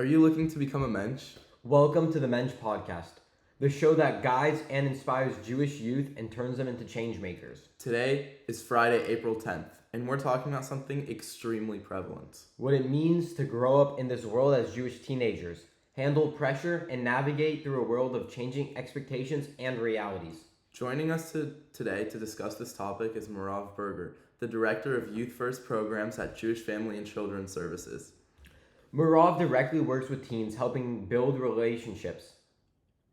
Are you looking to become a mensch? Welcome to the Mensch Podcast, the show that guides and inspires Jewish youth and turns them into change makers. Today is Friday, April 10th, and we're talking about something extremely prevalent. What it means to grow up in this world as Jewish teenagers, handle pressure, and navigate through a world of changing expectations and realities. Joining us today to discuss this topic is Merav Berger, the Director of Youth First Programs at Jewish Family and Children's Services. Merav directly works with teens, helping build relationships,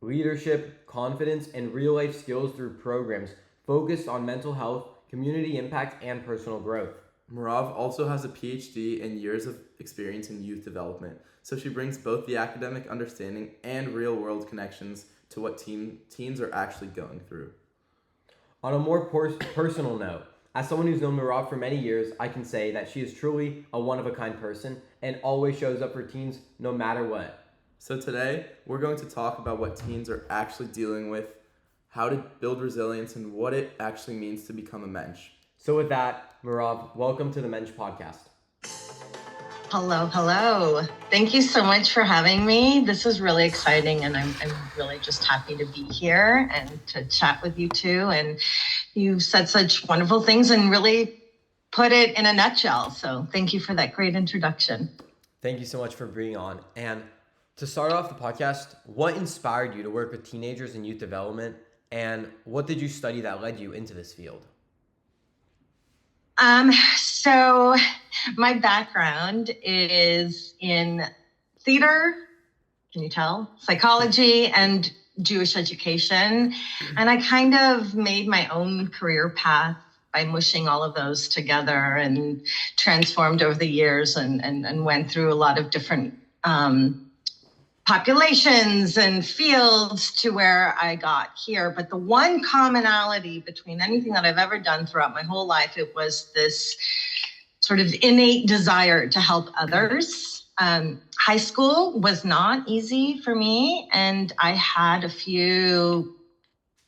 leadership, confidence, and real-life skills through programs focused on mental health, community impact, and personal growth. Merav also has a PhD and years of experience in youth development, so she brings both the academic understanding and real-world connections to what teens are actually going through. On a more personal note, as someone who's known Merav for many years, I can say that she is truly a one-of-a-kind person and always shows up for teens no matter what. So today, we're going to talk about what teens are actually dealing with, how to build resilience, and what it actually means to become a mensch. So with that, Merav, welcome to the Mensch Podcast. Hello. Thank you so much for having me. This is really exciting, and I'm really just happy to be here and to chat with you too. And you said such wonderful things and really put it in a nutshell. So thank you for that great introduction. Thank you so much for being on. And to start off the podcast, what inspired you to work with teenagers in youth development, and what did you study that led you into this field? So my background is in theater, can you tell? Psychology and Jewish education. And I kind of made my own career path by mushing all of those together and transformed over the years and went through a lot of different populations and fields to where I got here. But the one commonality between anything that I've ever done throughout my whole life, it was this sort of innate desire to help others. High school was not easy for me, and I had a few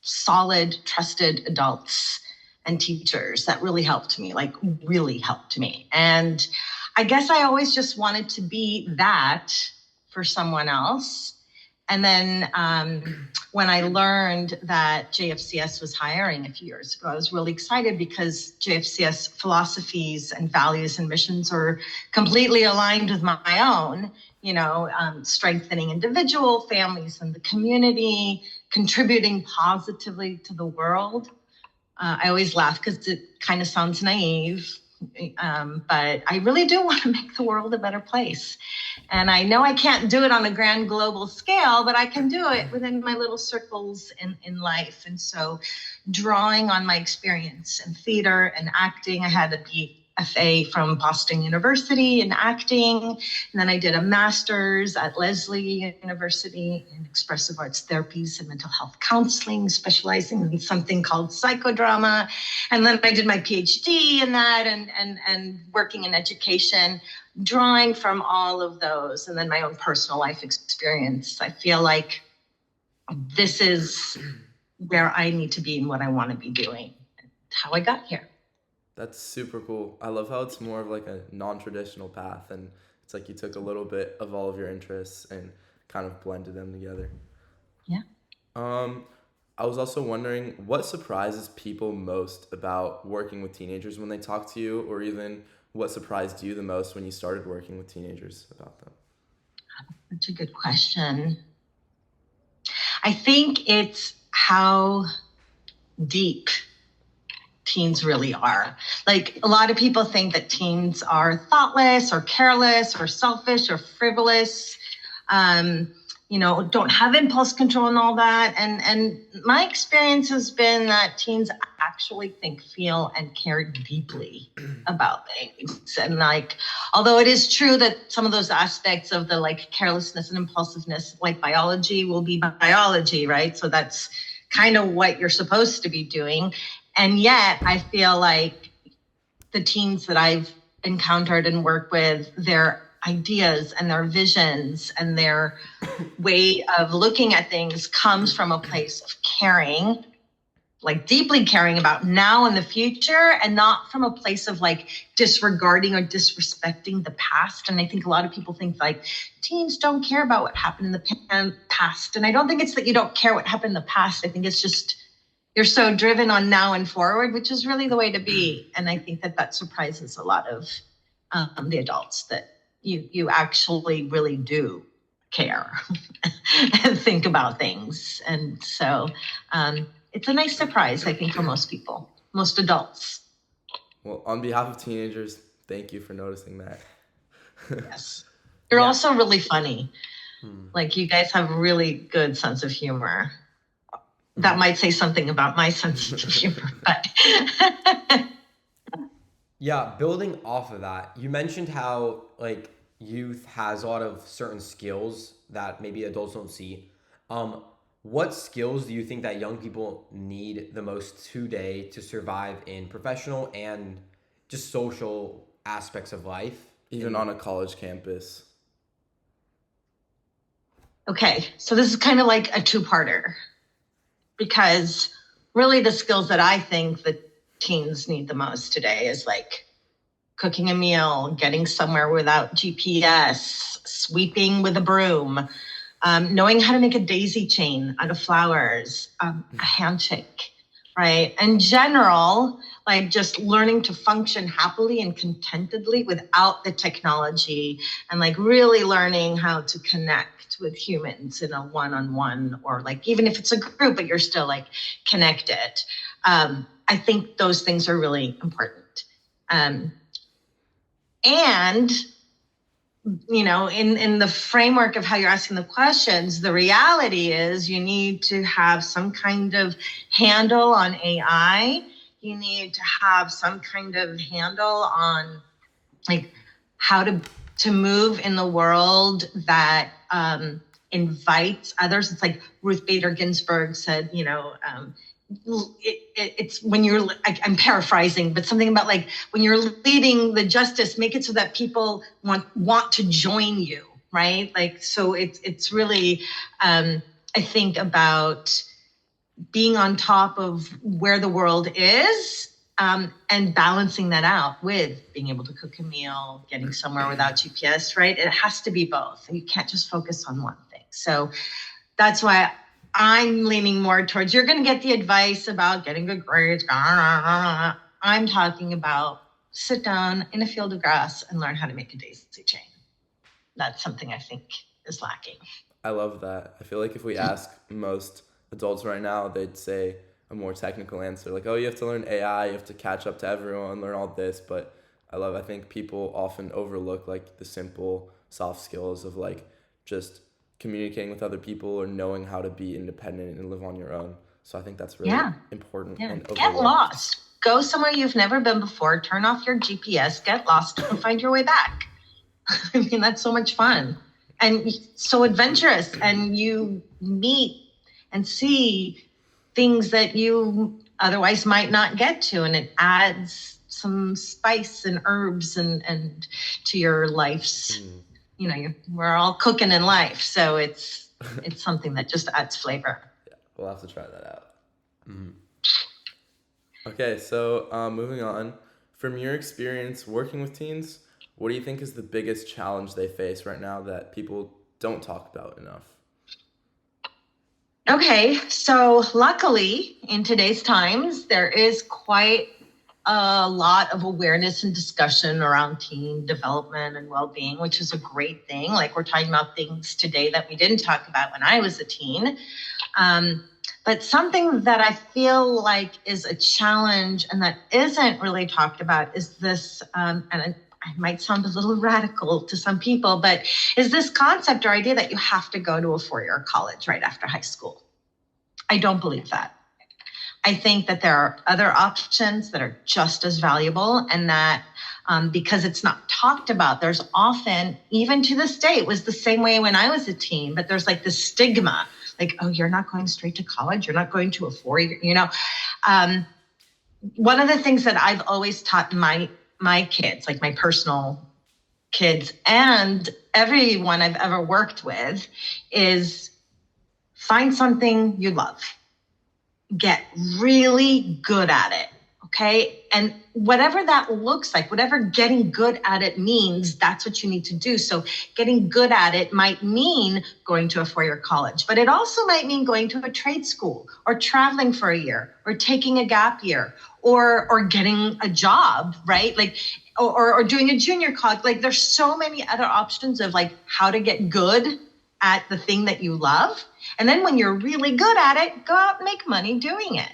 solid, trusted adults and teachers that really helped me. And I guess I always just wanted to be that for someone else. And then when I learned that JFCS was hiring a few years ago, I was really excited because JFCS philosophies and values and missions are completely aligned with my own, strengthening individual families and the community, contributing positively to the world. I always laugh because it kind of sounds naive. But I really do want to make the world a better place. And I know I can't do it on a grand global scale, but I can do it within my little circles in life. And so drawing on my experience in theater and acting, I had a BFA from Boston University in acting. And then I did a master's at Lesley University in expressive arts therapies and mental health counseling, specializing in something called psychodrama. And then I did my PhD in that and working in education, drawing from all of those. And then my own personal life experience. I feel like this is where I need to be and what I want to be doing, how I got here. That's super cool. I love how it's more of like a non-traditional path, and it's like you took a little bit of all of your interests and kind of blended them together. Yeah. I was also wondering, what surprises people most about working with teenagers when they talk to you, or even what surprised you the most when you started working with teenagers about them? That's a good question. I think it's how deep teens really are. Like, a lot of people think that teens are thoughtless or careless or selfish or frivolous, don't have impulse control and all that. And my experience has been that teens actually think, feel, and care deeply about things. And although it is true that some of those aspects of the carelessness and impulsiveness, like biology, will be biology, right? So that's kind of what you're supposed to be doing. And yet I feel like the teens that I've encountered and worked with, their ideas and their visions and their way of looking at things comes from a place of caring like deeply caring about now and the future, and not from a place of like disregarding or disrespecting the past. And I think a lot of people think like teens don't care about what happened in the past. And I don't think it's that you don't care what happened in the past. I think it's just you're so driven on now and forward, which is really the way to be. And I think that surprises a lot of the adults, that you actually really do care and think about things. And so it's a nice surprise, I think, for most people, most adults. Well, on behalf of teenagers, thank you for noticing that. Yes. You're also really funny. Like, you guys have a really good sense of humor. That might say something about my sense of humor, but yeah, building off of that, you mentioned how like youth has a lot of certain skills that maybe adults don't see. What skills do you think that young people need the most today to survive in professional and just social aspects of life? Even on a college campus. Okay, so this is kind of like a two-parter, because really the skills that I think that teens need the most today is like cooking a meal, getting somewhere without GPS, sweeping with a broom, knowing how to make a daisy chain out of flowers, a handshake, right? In general, like just learning to function happily and contentedly without the technology, and like really learning how to connect with humans in a one-on-one, or like even if it's a group, but you're still like connected. I think those things are really important. And, you know, in the framework of how you're asking the questions, the reality is you need to have some kind of handle on AI. You need to have some kind of handle on like how to move in the world that invites others. It's like Ruth Bader Ginsburg said, you know, it's when you're, I'm paraphrasing, but something about like when you're leading the justice, make it so that people want to join you, right? Like, so it's really, I think about being on top of where the world is, and balancing that out with being able to cook a meal, getting somewhere without GPS, right? It has to be both. You can't just focus on one thing. So that's why I'm leaning more towards, you're going to get the advice about getting good grades. I'm talking about sit down in a field of grass and learn how to make a daisy chain. That's something I think is lacking. I love that. I feel like if we ask most adults right now, they'd say a more technical answer. Like, oh, you have to learn AI, you have to catch up to everyone, learn all this. But I think people often overlook like the simple soft skills of like just communicating with other people or knowing how to be independent and live on your own. So I think that's really important. Yeah. And get lost. Go somewhere you've never been before. Turn off your GPS, get lost, and find your way back. I mean, that's so much fun and so adventurous. And you meet and see things that you otherwise might not get to. And it adds some spice and herbs and to your life's, you know, we're all cooking in life. So it's something that just adds flavor. Yeah, we'll have to try that out. Okay, so moving on. From your experience working with teens, what do you think is the biggest challenge they face right now that people don't talk about enough? Okay, so luckily in today's times, there is quite a lot of awareness and discussion around teen development and well-being, which is a great thing. Like, we're talking about things today that we didn't talk about when I was a teen. But something that I feel like is a challenge and that isn't really talked about is this, and I might sound a little radical to some people, but is this concept or idea that you have to go to a four-year college right after high school. I don't believe that. I think that there are other options that are just as valuable, and that because it's not talked about, there's often, even to this day, it was the same way when I was a teen, but there's like this stigma, like, oh, you're not going straight to college, you're not going to a four-year, you know. One of the things that I've always taught my kids, like my personal kids and everyone I've ever worked with, is find something you love. get really good at it. Okay. And whatever that looks like, whatever getting good at it means, that's what you need to do. So getting good at it might mean going to a four-year college, but it also might mean going to a trade school or traveling for a year or taking a gap year or getting a job, right? Like, or doing a junior college. Like there's so many other options of like how to get good at the thing that you love. And then when you're really good at it, go out and make money doing it.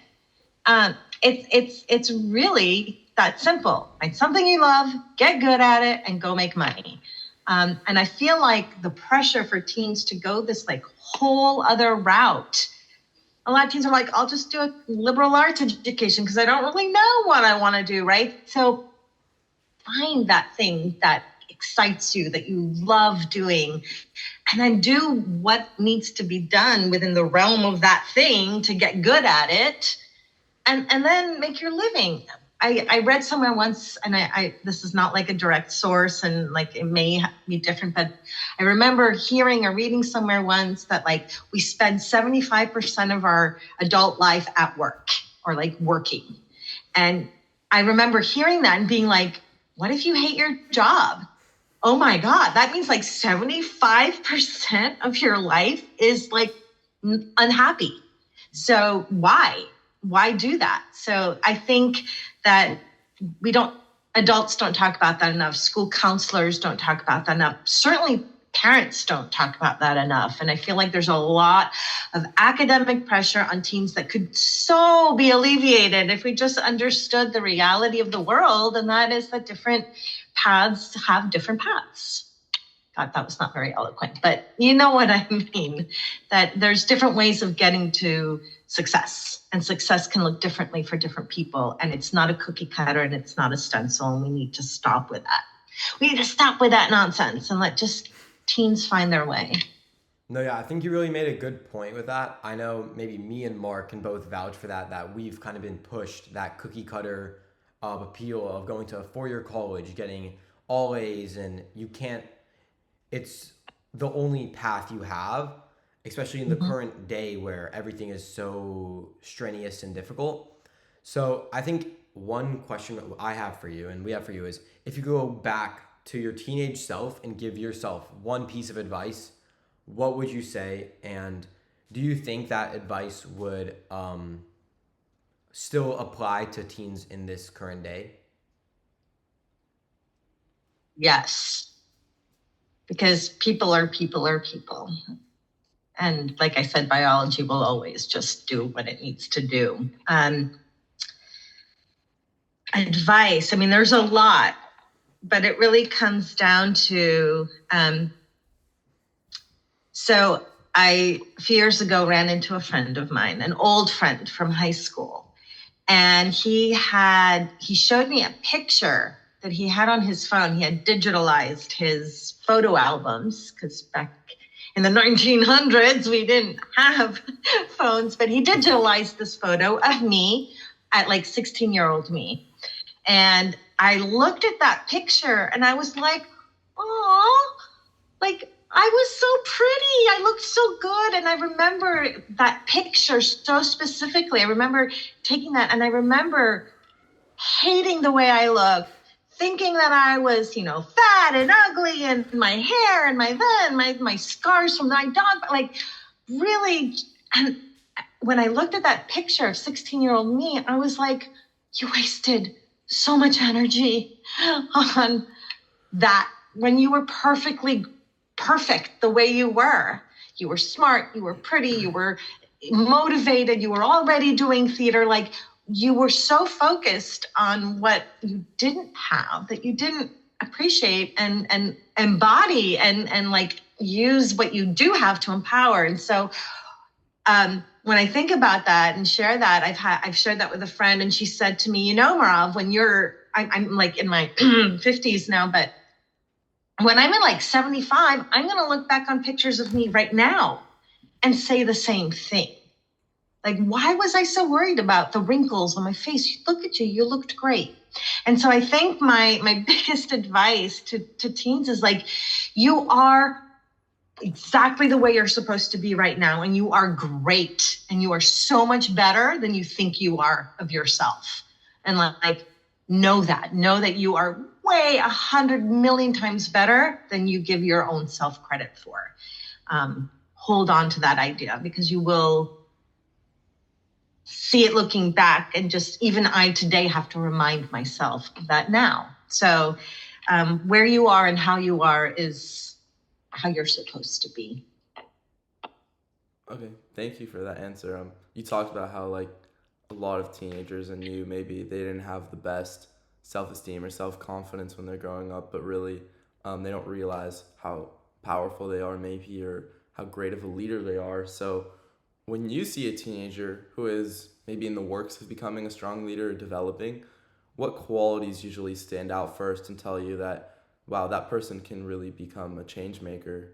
It's really that simple. Find something you love, get good at it, and go make money. And I feel like the pressure for teens to go this like whole other route. A lot of teens are like, I'll just do a liberal arts education because I don't really know what I want to do, right? So find that thing that excites you, that you love doing, and then do what needs to be done within the realm of that thing to get good at it. And then make your living. I read somewhere once, and I this is not like a direct source, and like it may be different, but I remember hearing or reading somewhere once that like we spend 75% of our adult life at work or like working. And I remember hearing that and being like, what if you hate your job? Oh my God, that means like 75% of your life is like unhappy. So why do that? So I think that adults don't talk about that enough. School counselors don't talk about that enough. Certainly parents don't talk about that enough. And I feel like there's a lot of academic pressure on teens that could so be alleviated if we just understood the reality of the world. And that is that different paths have different paths. God, that was not very eloquent, but you know what I mean, that there's different ways of getting to success, and success can look differently for different people. And it's not a cookie cutter and it's not a stencil. And we need to stop with that. We need to stop with that nonsense and let just teens find their way. No, yeah, I think you really made a good point with that. I know maybe me and Mark can both vouch for that we've kind of been pushed that cookie cutter of appeal of going to a four-year college, getting all A's, and it's the only path you have, especially in the current day where everything is so strenuous and difficult. So I think one question that I have for you and we have for you is, if you go back to your teenage self and give yourself one piece of advice, what would you say? And do you think that advice would still apply to teens in this current day? Yes. Because people are people. And like I said, biology will always just do what it needs to do. Advice, I mean, there's a lot, but it really comes down to, so I, a few years ago, ran into a friend of mine, an old friend from high school. And he showed me a picture that he had on his phone. He had digitalized his photo albums, because back in the 1900s, we didn't have phones, but he digitalized this photo of me at like 16-year-old me. And I looked at that picture and I was like, oh, like I was so pretty. I looked so good. And I remember that picture so specifically. I remember taking that and I remember hating the way I looked, thinking that I was, fat and ugly, and my hair and my scars from my dog, like really. And when I looked at that picture of 16-year-old me, I was like, you wasted so much energy on that when you were perfect the way you were. You were smart, you were pretty, you were motivated, you were already doing theater. Like, you were so focused on what you didn't have that you didn't appreciate and embody and like use what you do have to empower. And so when I think about that and share that, I've shared that with a friend, and she said to me, Merav, when I'm like in my 50s now, but when I'm in like 75, I'm going to look back on pictures of me right now and say the same thing. Like, why was I so worried about the wrinkles on my face? Look at you, you looked great. And so I think my biggest advice to teens is like, you are exactly the way you're supposed to be right now, and you are great, and you are so much better than you think you are of yourself. And like, know that you are way 100 million times better than you give your own self credit for. Hold on to that idea, because you will see it looking back, and just even I today have to remind myself of that now. So where you are and how you are is how you're supposed to be. Okay, thank you for that answer. You talked about how like a lot of teenagers and you maybe they didn't have the best self-esteem or self-confidence when they're growing up, but really they don't realize how powerful they are maybe, or how great of a leader they are. So when you see a teenager who is maybe in the works of becoming a strong leader or developing, what qualities usually stand out first and tell you that, wow, that person can really become a change maker?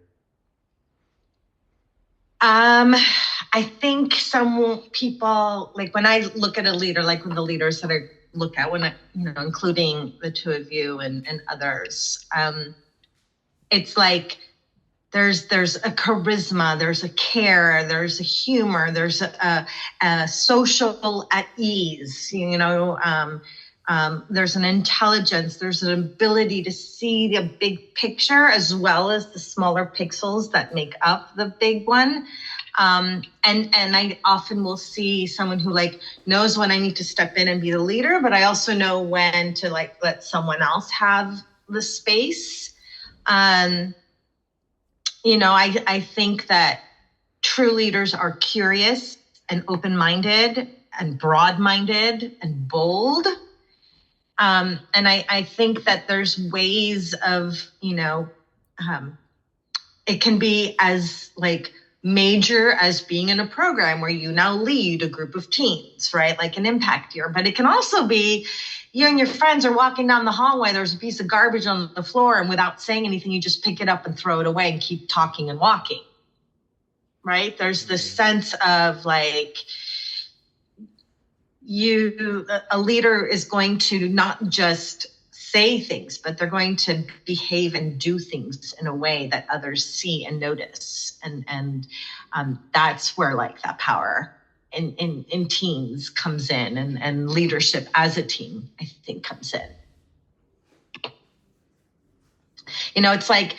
I think some people, like when I look at a leader, like with the leaders that I look at, when I, including the two of you and others, it's like there's a charisma, there's a care, there's a humor, there's a social at ease, there's an intelligence, there's an ability to see the big picture as well as the smaller pixels that make up the big one. And I often will see someone who like knows when I need to step in and be the leader, but I also know when to like let someone else have the space. I think that true leaders are curious and open-minded and broad-minded and bold. And I think that there's ways of, it can be as like major as being in a program where you now lead a group of teens, right? Like an impact year. But it can also be you and your friends are walking down the hallway, there's a piece of garbage on the floor, and without saying anything, you just pick it up and throw it away and keep talking and walking, right? There's this sense of like, a leader is going to not just say things, but they're going to behave and do things in a way that others see and notice. And that's where like that power in teens comes in, and leadership as a team, I think, comes in. It's like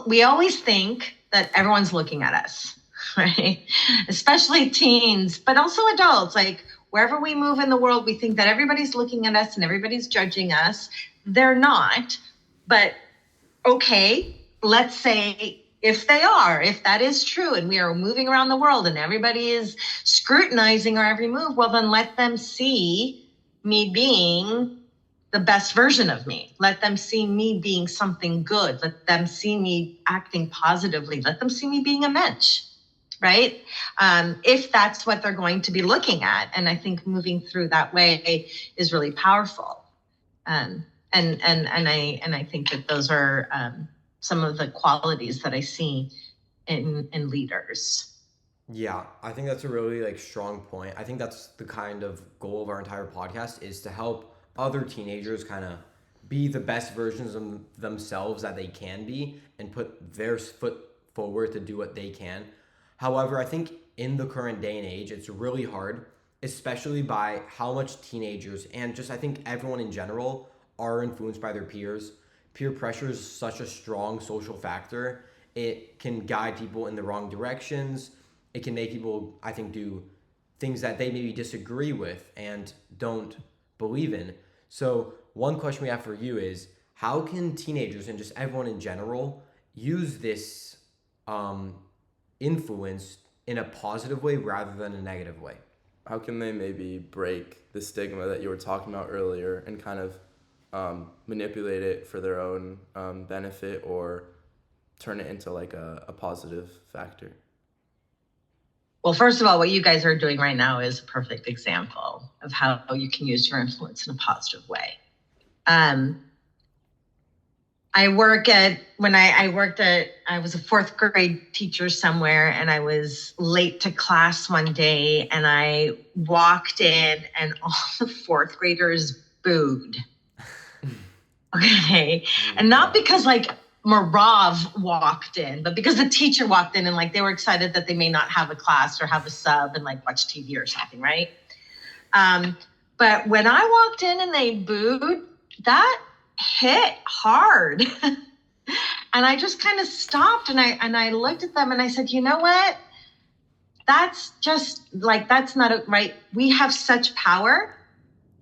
we always think that everyone's looking at us, right? Especially teens, but also adults. Like wherever we move in the world, we think that everybody's looking at us and everybody's judging us. They're not, but okay, let's say if that is true, and we are moving around the world and everybody is scrutinizing our every move, well, then let them see me being the best version of me. Let them see me being something good. Let them see me acting positively. Let them see me being a mensch, right? If that's what they're going to be looking at. And I think moving through that way is really powerful. And I think that those are some of the qualities that I see in leaders. Yeah, I think that's a really like strong point. I think that's the kind of goal of our entire podcast, is to help other teenagers kind of be the best versions of themselves that they can be and put their foot forward to do what they can. However, I think in the current day and age, it's really hard, especially by how much teenagers and just I think everyone in general are influenced by their peers. Peer pressure is such a strong social factor. It can guide people in the wrong directions. It can make people, I think, do things that they maybe disagree with and don't believe in. So one question we have for you is, how can teenagers and just everyone in general use this influence in a positive way rather than a negative way? How can they maybe break the stigma that you were talking about earlier and kind of manipulate it for their own benefit, or turn it into like a positive factor? Well, first of all, what you guys are doing right now is a perfect example of how you can use your influence in a positive way. I was a fourth grade teacher somewhere, and I was late to class one day, and I walked in and all the fourth graders booed. Okay. And not because like Merav walked in, but because the teacher walked in and like they were excited that they may not have a class or have a sub and like watch TV or something, right? But when I walked in and they booed, that hit hard. And I just kind of stopped and I looked at them and I said, you know what? That's just like, that's not right. We have such power.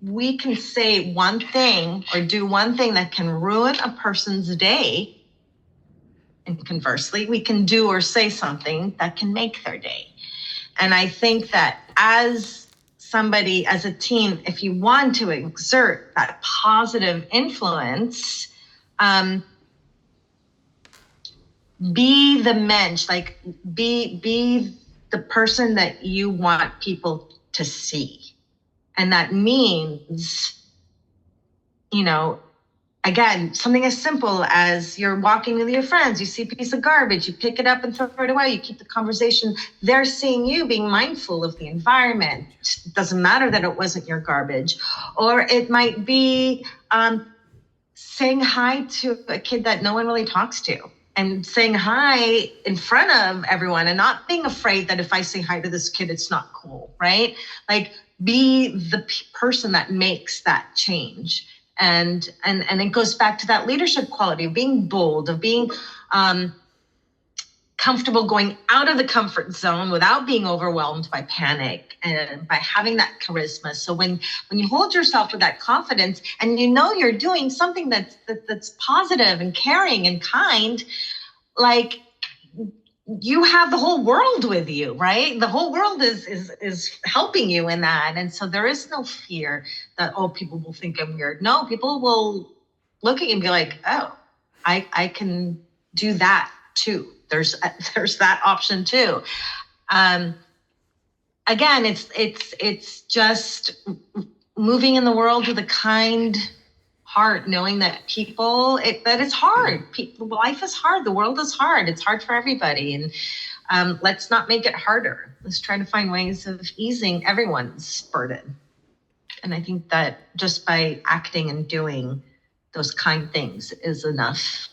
We can say one thing or do one thing that can ruin a person's day. And conversely, we can do or say something that can make their day. And I think that as somebody, as a teen, if you want to exert that positive influence, be the mensch, like be the person that you want people to see. And that means, you know, again, something as simple as you're walking with your friends, you see a piece of garbage, you pick it up and throw it away, you keep the conversation. They're seeing you being mindful of the environment. It doesn't matter that it wasn't your garbage. Or it might be saying hi to a kid that no one really talks to and saying hi in front of everyone and not being afraid that if I say hi to this kid, it's not cool, right? Like be the person that makes that change. And it goes back to that leadership quality of being bold, of being comfortable going out of the comfort zone without being overwhelmed by panic and by having that charisma. So when you hold yourself with that confidence and you know you're doing something that's positive and caring and kind, like you have the whole world with you, right? The whole world is helping you in that. And so there is no fear that, oh, people will think I'm weird. No, people will look at you and be like, oh, I can do that too. There's that option too. Again, it's just moving in the world with a kind heart, knowing that that it's hard. Life is hard. The world is hard. It's hard for everybody. And let's not make it harder. Let's try to find ways of easing everyone's burden. And I think that just by acting and doing those kind things is enough.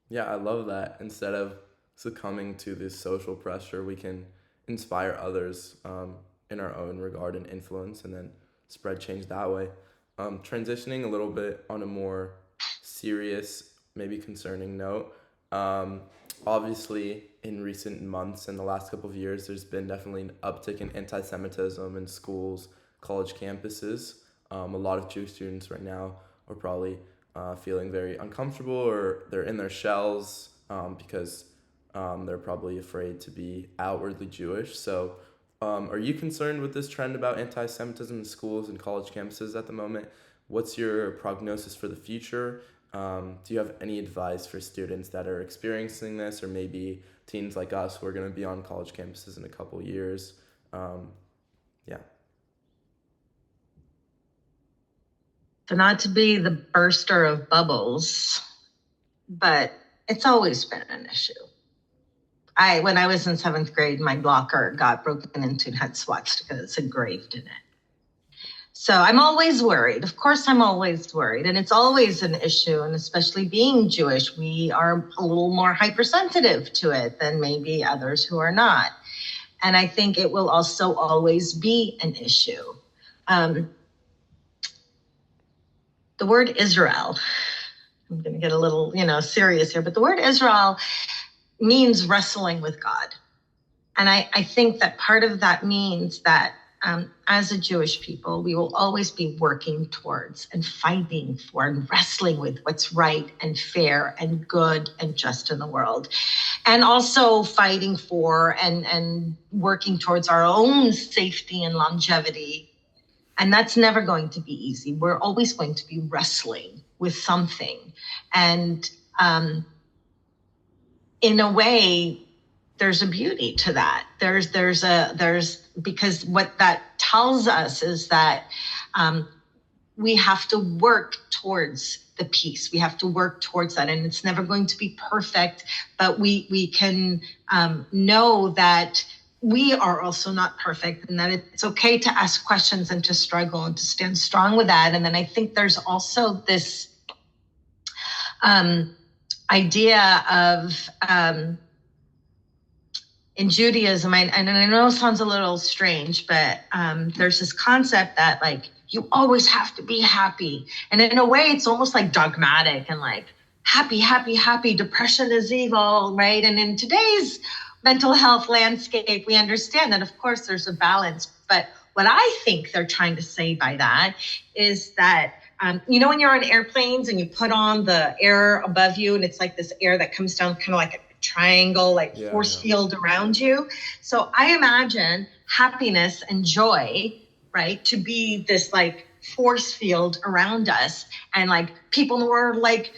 Yeah, I love that. Instead of succumbing to this social pressure, we can inspire others in our own regard and influence and then spread change that way. Transitioning a little bit on a more serious, maybe concerning note, obviously in recent months and the last couple of years, there's been definitely an uptick in antisemitism in schools, college campuses. A lot of Jewish students right now are probably feeling very uncomfortable or they're in their shells because they're probably afraid to be outwardly Jewish. So are you concerned with this trend about anti-Semitism in schools and college campuses at the moment? What's your prognosis for the future? Do you have any advice for students that are experiencing this, or maybe teens like us who are going to be on college campuses in a couple years? Yeah. So not to be the burster of bubbles, but it's always been an issue. When I was in 7th grade, my locker got broken into and had swastikas engraved in it. So I'm always worried. Of course, I'm always worried. And it's always an issue. And especially being Jewish, we are a little more hypersensitive to it than maybe others who are not. And I think it will also always be an issue. The word Israel, I'm going to get a little, serious here, but the word Israel means wrestling with God. And I think that part of that means that as a Jewish people, we will always be working towards and fighting for and wrestling with what's right and fair and good and just in the world. And also fighting for and working towards our own safety and longevity. And that's never going to be easy. We're always going to be wrestling with something. And in a way, there's a beauty to that. Because what that tells us is that we have to work towards the peace. We have to work towards that. And it's never going to be perfect, but we can know that we are also not perfect and that it's okay to ask questions and to struggle and to stand strong with that. And then I think there's also this idea of in Judaism, and I know it sounds a little strange, but there's this concept that like you always have to be happy. And in a way, it's almost like dogmatic and like happy, happy, happy, depression is evil, right? And in today's mental health landscape, we understand that, of course, there's a balance. But what I think they're trying to say by that is that, when you're on airplanes and you put on the air above you and it's like this air that comes down kind of like a triangle, like force field around you. So I imagine happiness and joy, right, to be this like force field around us, and like people were like,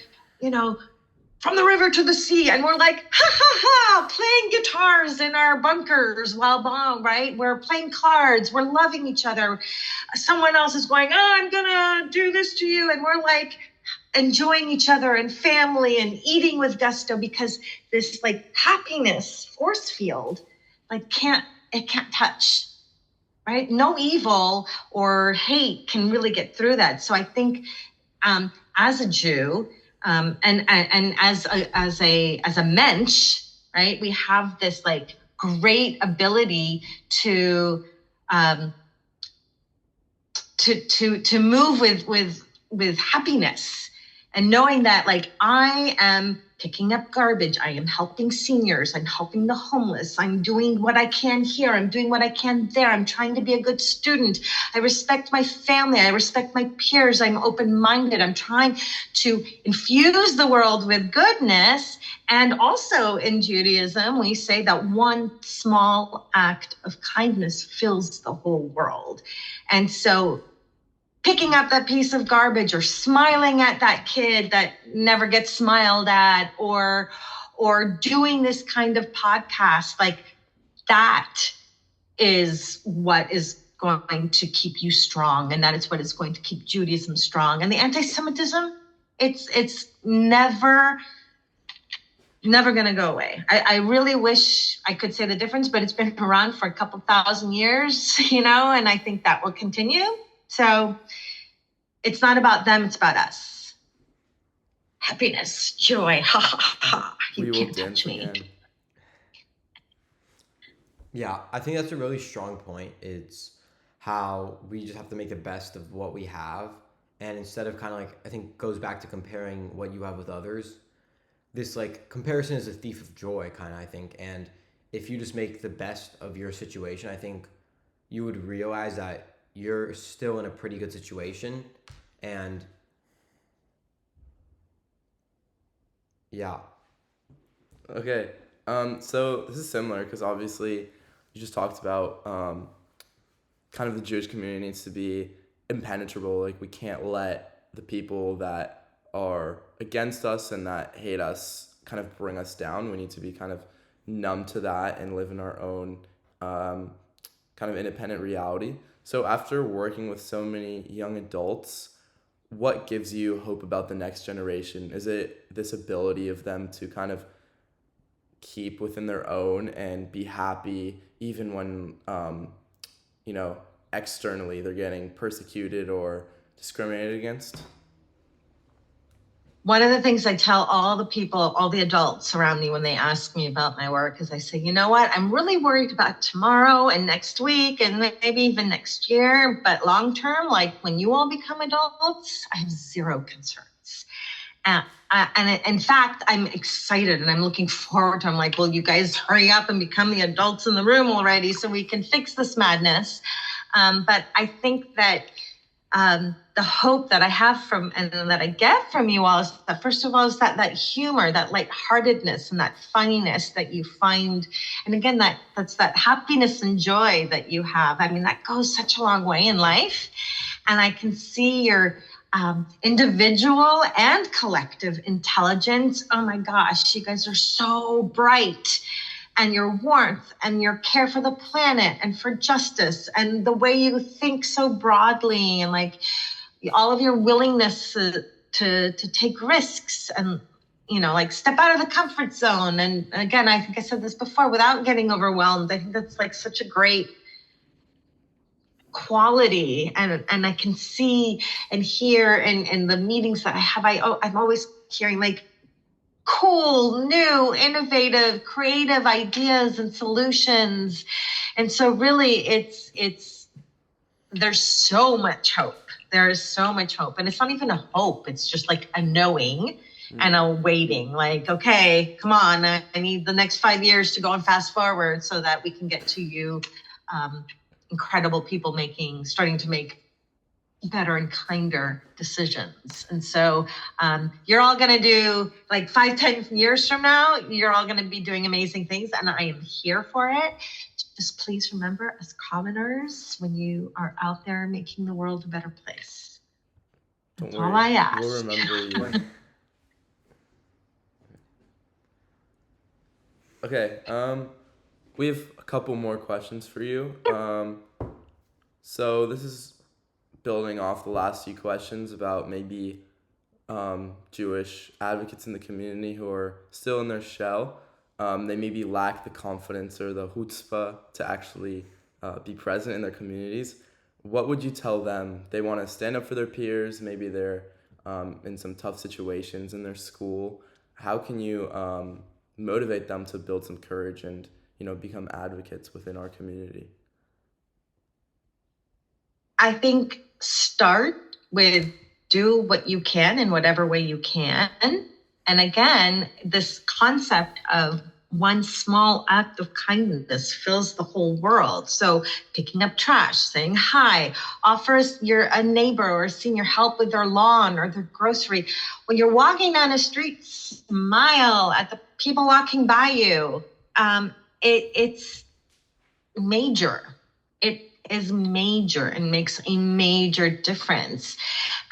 from the river to the sea, and we're like, ha ha ha, playing guitars in our bunkers while right? We're playing cards, we're loving each other. Someone else is going, oh, I'm gonna do this to you, and we're like enjoying each other and family and eating with gusto, because this like happiness force field, like can't touch, right? No evil or hate can really get through that. So I think as a Jew, and as a mensch, right, we have this like great ability to move with happiness, and knowing that like I am picking up garbage, I am helping seniors, I'm helping the homeless, I'm doing what I can here, I'm doing what I can there, I'm trying to be a good student, I respect my family, I respect my peers, I'm open-minded, I'm trying to infuse the world with goodness. And also in Judaism, we say that one small act of kindness fills the whole world. And so picking up that piece of garbage, or smiling at that kid that never gets smiled at, or doing this kind of podcast, like that is what is going to keep you strong, and that is what is going to keep Judaism strong. And the anti-Semitism, it's never going to go away. I really wish I could say the difference, but it's been around for a couple thousand years, and I think that will continue. So it's not about them, it's about us. Happiness, joy, ha ha ha. You can't touch me. Again. Yeah, I think that's a really strong point. It's how we just have to make the best of what we have. And instead of kind of like, I think goes back to comparing what you have with others. This like comparison is a thief of joy, kind of, I think. And if you just make the best of your situation, I think you would realize that you're still in a pretty good situation. And yeah. Okay. So this is similar because obviously you just talked about kind of the Jewish community needs to be impenetrable. Like we can't let the people that are against us and that hate us kind of bring us down. We need to be kind of numb to that and live in our own kind of independent reality. So after working with so many young adults, what gives you hope about the next generation? Is it this ability of them to kind of keep within their own and be happy even when, externally they're getting persecuted or discriminated against? One of the things I tell all the people, all the adults around me when they ask me about my work is I say, you know what, I'm really worried about tomorrow and next week and maybe even next year, but long term, like when you all become adults, I have zero concerns. And in fact, I'm excited and I'm looking forward to, I'm like, well, you guys hurry up and become the adults in the room already so we can fix this madness. But I think that the hope that I have from and that I get from you all is that, first of all, is that humor, that lightheartedness and that funniness that you find. And again, that's that happiness and joy that you have. I mean, that goes such a long way in life. And I can see your individual and collective intelligence. Oh my gosh, you guys are so bright. And your warmth and your care for the planet and for justice and the way you think so broadly and like all of your willingness to take risks and, like step out of the comfort zone. And again, I think I said this before, without getting overwhelmed. I think that's like such a great quality. And I can see and hear in the meetings that I have, I'm always hearing like cool, new, innovative, creative ideas and solutions. And so really there's so much hope. There is so much hope. And it's not even a hope. It's just like a knowing and a waiting. Like, okay, come on. I need the next 5 years to go and fast forward so that we can get to you, incredible people starting to make better and kinder decisions. And so you're all going to do like 5-10 years from now, you're all going to be doing amazing things. And I am here for it. Just please remember, as commoners, when you are out there making the world a better place. That's all I ask. We'll remember you. Okay. We have a couple more questions for you. So this is building off the last few questions about maybe Jewish advocates in the community who are still in their shell. They maybe lack the confidence or the chutzpah to actually be present in their communities. What would you tell them? They want to stand up for their peers. Maybe they're in some tough situations in their school. How can you motivate them to build some courage and, become advocates within our community? I think start with do what you can in whatever way you can. And again, this concept of one small act of kindness fills the whole world. So picking up trash, saying hi, offers a neighbor or a senior help with their lawn or their grocery. When you're walking down a street, smile at the people walking by you. It's major. It is major and makes a major difference.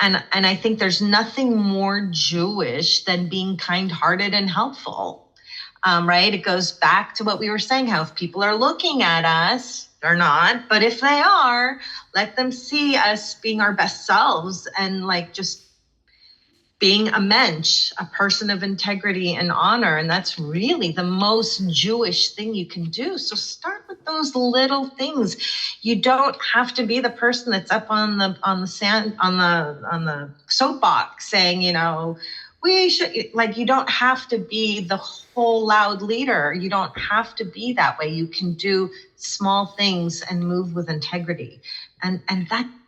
And I think there's nothing more Jewish than being kind-hearted and helpful, right? It goes back to what we were saying, how if people are looking at us, they're not, but if they are, let them see us being our best selves and like just being a mensch, a person of integrity and honor. And that's really the most Jewish thing you can do. So start with those little things. You don't have to be the person that's up on the soapbox saying, we should, like, you don't have to be the whole loud leader. You don't have to be that way. You can do small things and move with integrity. And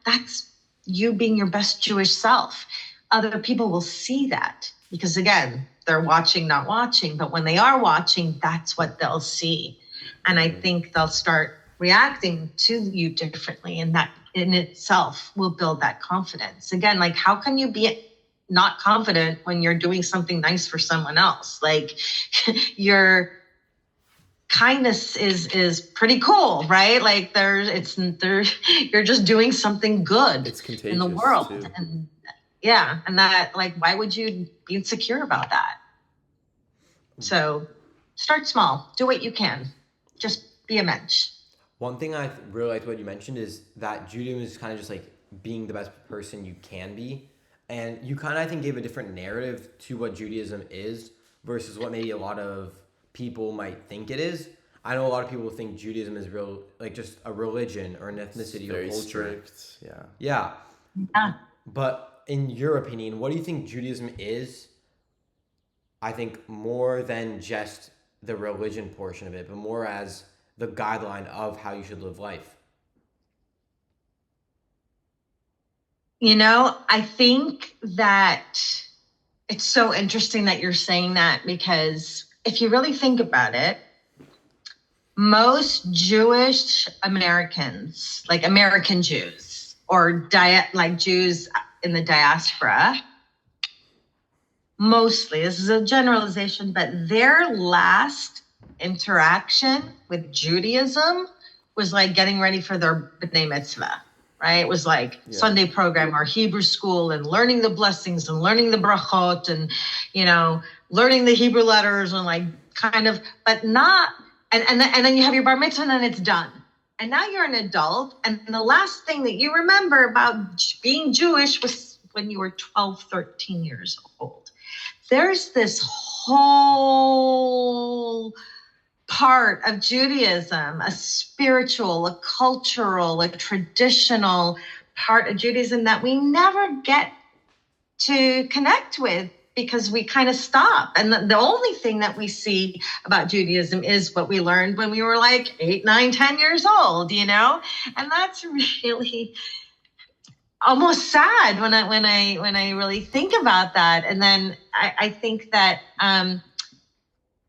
that's you being your best Jewish self. Other people will see that because, again, they're watching, not watching. But when they are watching, that's what they'll see. And I think they'll start reacting to you differently. And that in itself will build that confidence. Again, like, how can you be not confident when you're doing something nice for someone else? Like, your kindness is pretty cool, right? Like, you're just doing something good in the world. Too. And that, like, why would you be insecure about that? So start small, do what you can, just be a mensch. One thing I really liked what you mentioned is that Judaism is kind of just like being the best person you can be. And you kind of, I think, gave a different narrative to what Judaism is versus what maybe a lot of people might think it is. I know a lot of people think Judaism is just a religion or an ethnicity or culture. Strict, yeah. But in your opinion, what do you think Judaism is? I think more than just the religion portion of it, but more as the guideline of how you should live life. I think that it's so interesting that you're saying that, because if you really think about it, most Jewish Americans, like American Jews or Jews in the diaspora, mostly, this is a generalization, but their last interaction with Judaism was like getting ready for their B'nai Mitzvah, right? It was like Sunday program or Hebrew school and learning the blessings and learning the brachot and, learning the Hebrew letters and like kind of, but not, and then you have your bar mitzvah and then it's done. And now you're an adult. And the last thing that you remember about being Jewish was when you were 12, 13 years old. There's this whole part of Judaism, a spiritual, a cultural, a traditional part of Judaism that we never get to connect with because we kind of stop. And the only thing that we see about Judaism is what we learned when we were like 8, 9, 10 years old, you know? And that's really almost sad when I really think about that. And then I think that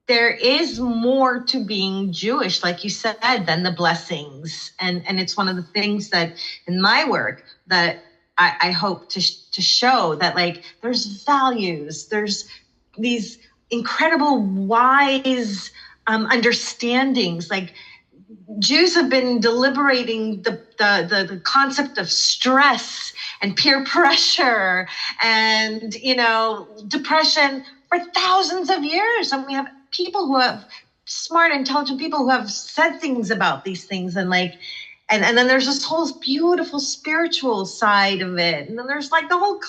there is more to being Jewish, like you said, than the blessings. And it's one of the things that in my work that I hope to show that, like, there's values, there's these incredible wise understandings. Like, Jews have been deliberating the concept of stress and peer pressure and, you know, depression for thousands of years. And we have people who have smart, intelligent people who have said things about these things, and like, and then there's this whole beautiful spiritual side of it. And then there's like the whole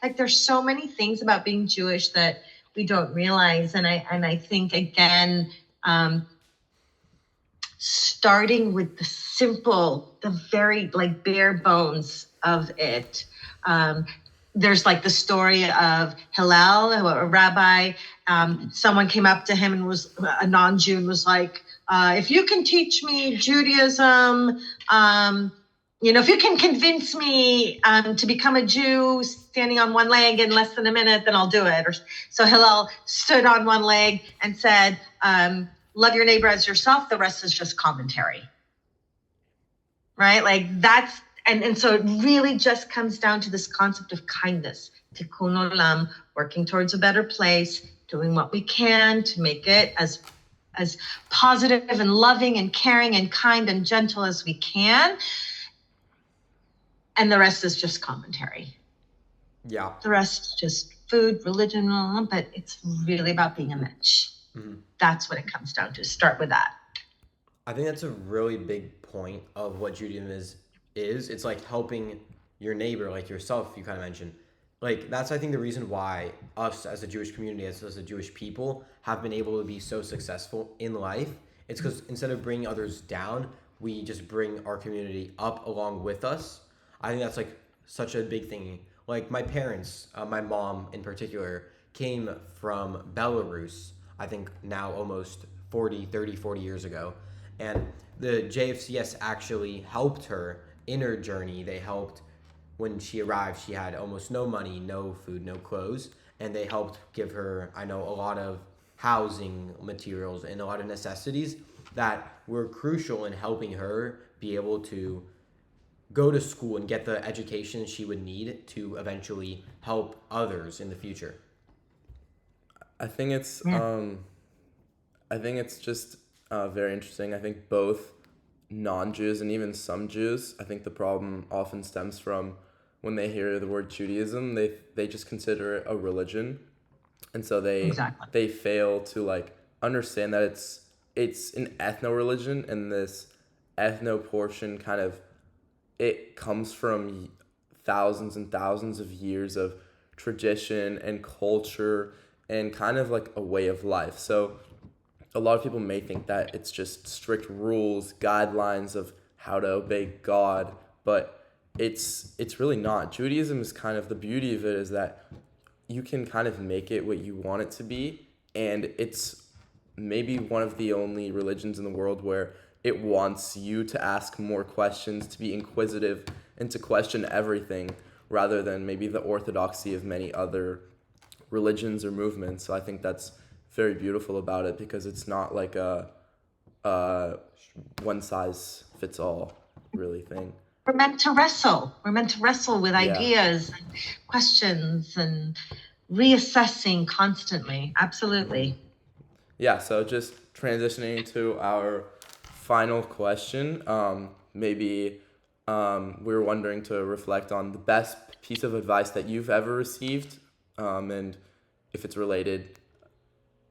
like, there's so many things about being Jewish that we don't realize. And I think, again, starting with the simple, the very like bare bones of it. There's like the story of Hillel, a rabbi. Someone came up to him and was a non-Jew and was like, if you can teach me Judaism, you know, if you can convince me to become a Jew standing on one leg in less than a minute, then I'll do it. So Hillel stood on one leg and said, love your neighbor as yourself. The rest is just commentary. Right? Like, that's, and so it really just comes down to this concept of kindness, tikkun olam, working towards a better place, doing what we can to make it as positive and loving and caring and kind and gentle as we can. And the rest is just commentary. Yeah. The rest is just food, religion, but it's really about being a mensch. Mm-hmm. That's what it comes down to. Start with that. I think that's a really big point of what Judaism is. It's like helping your neighbor, like yourself, you kind of mentioned. Like, that's, I think, the reason why us as a Jewish community, as a Jewish people, have been able to be so successful in life. It's because instead of bringing others down, we just bring our community up along with us. I think that's like such a big thing. Like, my parents, my mom in particular, came from Belarus, I think now almost 40 years ago. And the JFCS actually helped her in her journey. They helped. When she arrived, she had almost no money, no food, no clothes, and they helped give her, I know, a lot of housing materials and a lot of necessities that were crucial in helping her be able to go to school and get the education she would need to eventually help others in the future. I think it's just very interesting. I think both non-Jews and even some Jews, I think the problem often stems from when they hear the word Judaism, they just consider it a religion, and so they fail to like understand that it's an ethno-religion, and this ethno portion kind of, it comes from thousands and thousands of years of tradition and culture and kind of like a way of life. So a lot of people may think that it's just strict rules, guidelines of how to obey God, but it's really not. Judaism is kind of, the beauty of it is that you can kind of make it what you want it to be, and it's maybe one of the only religions in the world where it wants you to ask more questions, to be inquisitive, and to question everything, rather than maybe the orthodoxy of many other religions or movements. So I think that's very beautiful about it, because it's not like a one size fits all really thing. We're meant to wrestle. We're meant to wrestle with ideas and questions and reassessing constantly. Absolutely. Yeah, so just transitioning to our final question. Maybe we're wondering to reflect on the best piece of advice that you've ever received, and if it's related,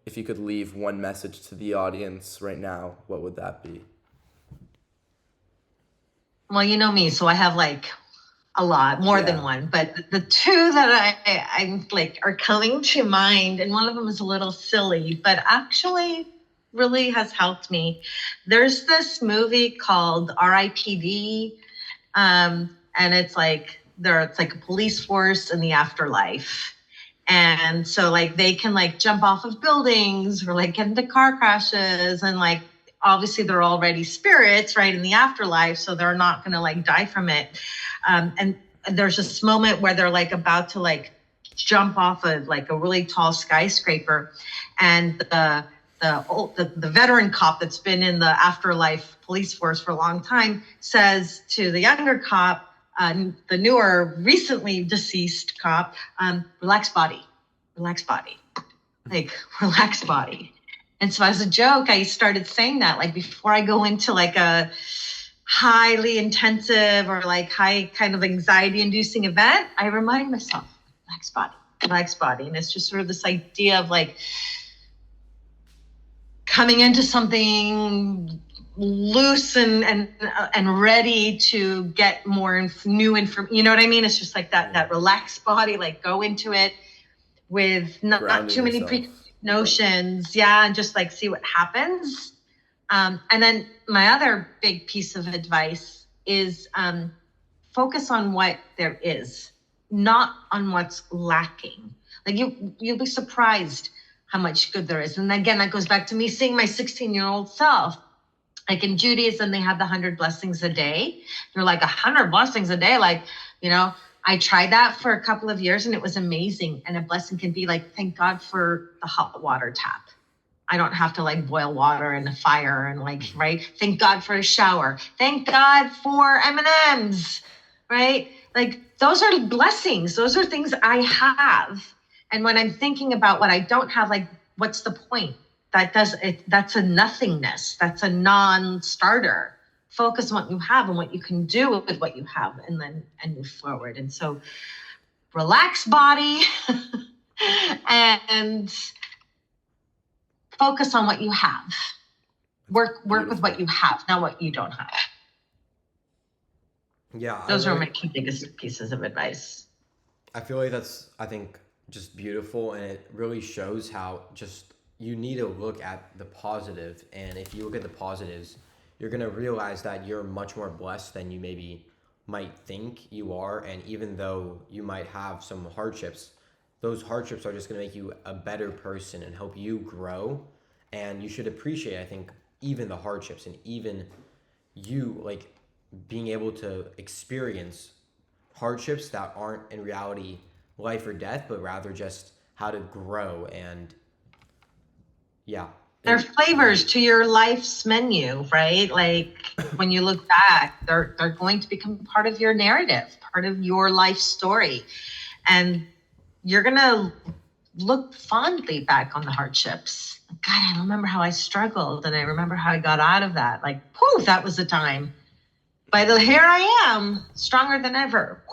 if you could leave one message to the audience right now, what would that be? Well, you know me, so I have like a lot, more than one, but the two that I'm like are coming to mind, and one of them is a little silly, but actually really has helped me. There's this movie called R.I.P.D. And it's like a police force in the afterlife. And so like they can like jump off of buildings or like get into car crashes, and like obviously they're already spirits, right, in the afterlife, so they're not going to like die from it. And there's this moment where they're like about to like jump off of like a really tall skyscraper, and the veteran cop that's been in the afterlife police force for a long time says to the younger cop, the newer, recently deceased cop, relax body, like relax body. And so as a joke, I started saying that like before I go into like a highly intensive or like high kind of anxiety inducing event, I remind myself, relax body. And it's just sort of this idea of like coming into something loose and ready to get more new information. You know what I mean? It's just like that relaxed body, like go into it with not too many notions. Yeah. And just like see what happens. And then my other big piece of advice is focus on what there is, not on what's lacking. Like you'll be surprised how much good there is. And again, that goes back to me seeing my 16-year-old self. Like in Judaism, they have the 100 blessings a day. They're like 100 blessings a day. Like, you know, I tried that for a couple of years and it was amazing. And a blessing can be like, thank God for the hot water tap. I don't have to like boil water in the fire and like, right? Thank God for a shower. Thank God for M&Ms, right? Like those are blessings. Those are things I have. And when I'm thinking about what I don't have, like, what's the point? That's a nothingness. That's a non-starter. Focus on what you have and what you can do with what you have, and move forward. And so relax body and focus on what you have. Work with what you have, not what you don't have. Yeah. Those are my two biggest pieces of advice. I feel like that's, I think, just beautiful, and it really shows how just you need to look at the positive, and if you look at the positives, you're going to realize that you're much more blessed than you maybe might think you are. And even though you might have some hardships, those hardships are just going to make you a better person and help you grow. And you should appreciate, I think, even the hardships, and even you like being able to experience hardships that aren't in reality life or death, but rather just how to grow. And yeah, they're flavors to your life's menu, right? Like when you look back, they're going to become part of your narrative, part of your life story. And you're going to look fondly back on the hardships. God, I remember how I struggled, and I remember how I got out of that. Like, whew, that was the time. But here I am, stronger than ever.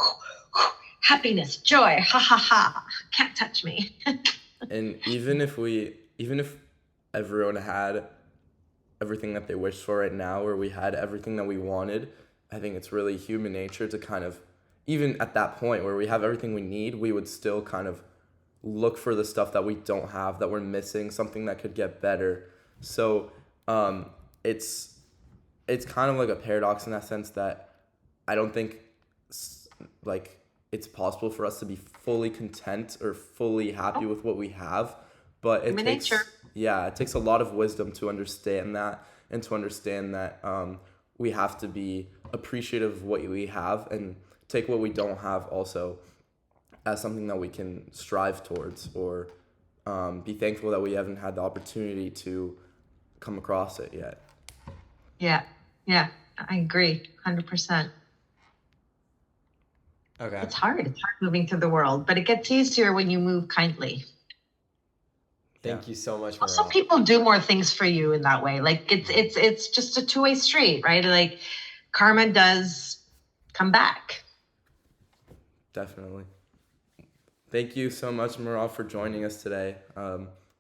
Happiness, joy, ha ha ha, can't touch me. And even if everyone had everything that they wish for right now, or we had everything that we wanted, I think it's really human nature to kind of, even at that point where we have everything we need, we would still kind of look for the stuff that we don't have, that we're missing, something that could get better. So it's kind of like a paradox in that sense, that I don't think like it's possible for us to be fully content or fully happy with what we have, but it takes a lot of wisdom to understand that, and to understand that we have to be appreciative of what we have, and take what we don't have also as something that we can strive towards, or be thankful that we haven't had the opportunity to come across it yet. Yeah, I agree, 100%. Okay. It's hard moving through the world, but it gets easier when you move kindly. Thank you so much. Also, people do more things for you in that way. Like it's just a two-way street, right? Like karma does come back. Definitely. Thank you so much, Merav, for joining us today.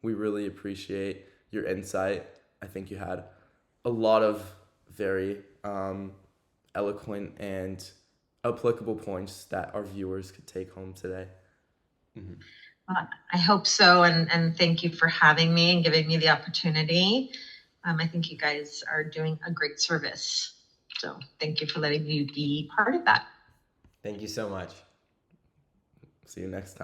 We really appreciate your insight. I think you had a lot of very eloquent and applicable points that our viewers could take home today. Mm-hmm. I hope so, and thank you for having me and giving me the opportunity. I think you guys are doing a great service. So thank you for letting me be part of that. Thank you so much. See you next time.